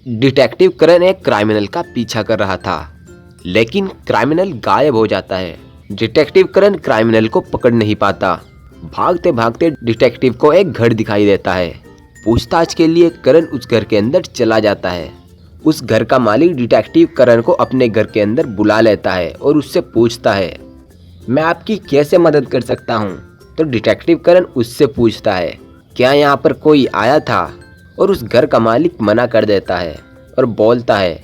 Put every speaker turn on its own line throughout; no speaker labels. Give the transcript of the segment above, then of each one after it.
Detective करण एक criminal का पीछा कर रहा था, लेकिन क्रिमिनल गायब हो जाता है। डिटेक्टिव करण क्रिमिनल को पकड़ नहीं पाता। भागते भागते डिटेक्टिव को एक घर दिखाई देता है। पूछताछ के लिए करण उस घर के अंदर चला जाता है। उस घर का मालिक डिटेक्टिव करण को अपने घर के अंदर बुला लेता है और उससे पूछता है, मैं आपकी कैसे मदद कर सकता हूँ। तो डिटेक्टिव करण उससे पूछता है, क्या यहाँ पर कोई आया था। और उस घर का मालिक मना कर देता है और बोलता है,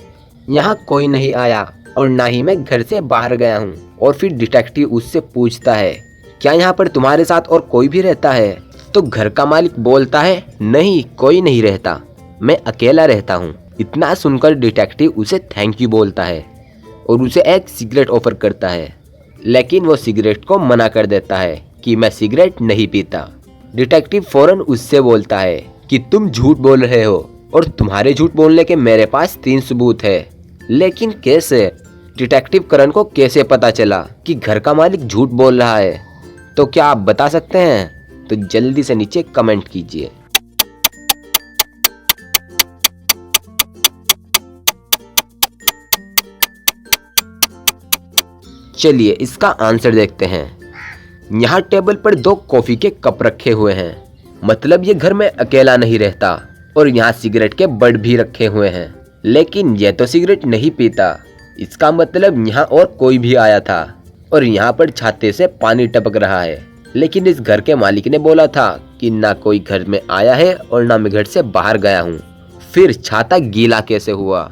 यहाँ कोई नहीं आया और ना ही मैं घर से बाहर गया हूँ। और फिर डिटेक्टिव उससे पूछता है, क्या यहाँ पर तुम्हारे साथ और कोई भी रहता है। तो घर का मालिक बोलता है, नहीं कोई नहीं रहता, मैं अकेला रहता हूँ। इतना सुनकर डिटेक्टिव उसे थैंक यू बोलता है और उसे एक सिगरेट ऑफर करता है, लेकिन वो सिगरेट को मना कर देता है कि मैं सिगरेट नहीं पीता। डिटेक्टिव फौरन उससे बोलता है कि तुम झूठ बोल रहे हो और तुम्हारे झूठ बोलने के मेरे पास 3 सबूत है। लेकिन कैसे? डिटेक्टिव करण को कैसे पता चला कि घर का मालिक झूठ बोल रहा है? तो क्या आप बता सकते हैं? तो जल्दी से नीचे कमेंट कीजिए। चलिए इसका आंसर देखते हैं। यहाँ टेबल पर 2 कॉफी के कप रखे हुए हैं, मतलब ये घर में अकेला नहीं रहता। और यहाँ सिगरेट के बड भी रखे हुए हैं, लेकिन यह तो सिगरेट नहीं पीता। इसका मतलब यहाँ और कोई भी आया था। और यहाँ पर छाते से पानी टपक रहा है, लेकिन इस घर के मालिक ने बोला था कि ना कोई घर में आया है और ना मैं घर से बाहर गया हूँ। फिर छाता गीला कैसे हुआ?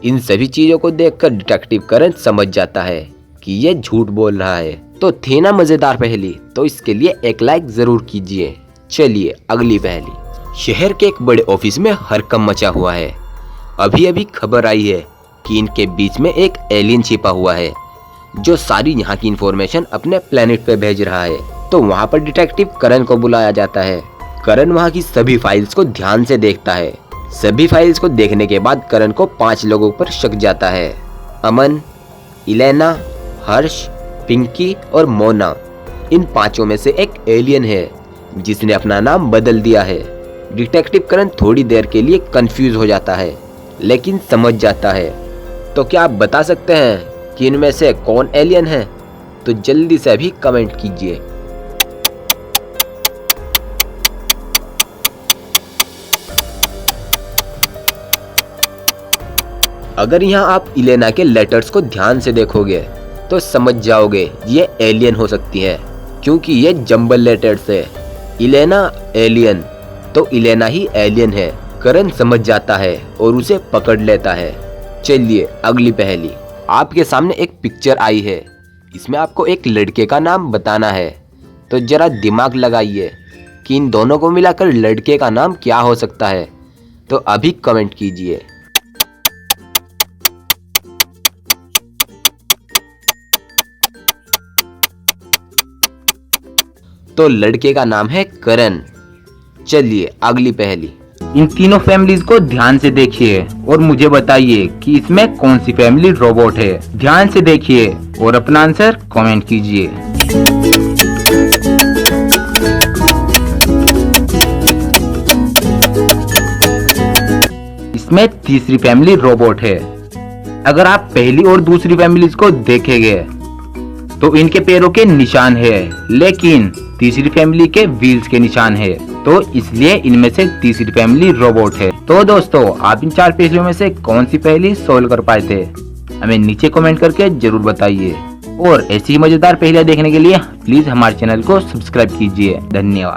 इन सभी चीजों को देखकर डिटेक्टिव करण समझ जाता है कि ये झूठ बोल रहा है। तो थी ना मजेदार पहेली? तो इसके लिए एक लाइक जरूर कीजिए। चलिए अगली पहेली। शहर के एक बड़े ऑफिस में हड़कंप मचा हुआ है। अभी अभी खबर आई है कि इनके बीच में एक एलियन छिपा हुआ है जो सारी यहाँ की इंफॉर्मेशन अपने प्लेनेट पे भेज रहा है। तो वहाँ पर डिटेक्टिव करण को बुलाया जाता है। करण वहाँ की सभी फाइल्स को ध्यान से देखता है। सभी फाइल्स को देखने के बाद करण को 5 लोगों पर शक जाता है। अमन, इलेना, हर्ष, पिंकी और मोना। इन 5 में से एक एलियन है जिसने अपना नाम बदल दिया है। डिटेक्टिव करण थोड़ी देर के लिए कंफ्यूज हो जाता है, लेकिन समझ जाता है। तो क्या आप बता सकते हैं कि इनमें से कौन एलियन है? तो जल्दी से अभी कमेंट कीजिए। अगर यहाँ आप इलेना के लेटर्स को ध्यान से देखोगे तो समझ जाओगे ये एलियन हो सकती है, क्योंकि ये जंबल लेटर्स है। इलेना एलियन, तो इलेना ही एलियन है। करण समझ जाता है और उसे पकड़ लेता है। चलिए अगली पहेली। आपके सामने एक पिक्चर आई है, इसमें आपको एक लड़के का नाम बताना है। तो जरा दिमाग लगाइए कि इन दोनों को मिलाकर लड़के का नाम क्या हो सकता है। तो अभी कमेंट कीजिए। तो लड़के का नाम है करण। चलिए अगली पहेली।
इन तीनों फैमिलीज को ध्यान से देखिए और मुझे बताइए कि इसमें कौन सी फैमिली रोबोट है। ध्यान से देखिए और अपना आंसर कमेंट कीजिए। इसमें तीसरी फैमिली रोबोट है। अगर आप पहली और दूसरी फैमिलीज को देखेंगे तो इनके पैरों के निशान है, लेकिन तीसरी फैमिली के व्हील्स के निशान है। तो इसलिए इनमें से तीसरी फैमिली रोबोट है। तो दोस्तों, आप इन 4 पहेलियों में से कौन सी पहेली सोल्व कर पाए थे? हमें नीचे कमेंट करके जरूर बताइए। और ऐसी ही मजेदार पहेलियां देखने के लिए प्लीज हमारे चैनल को सब्सक्राइब कीजिए। धन्यवाद।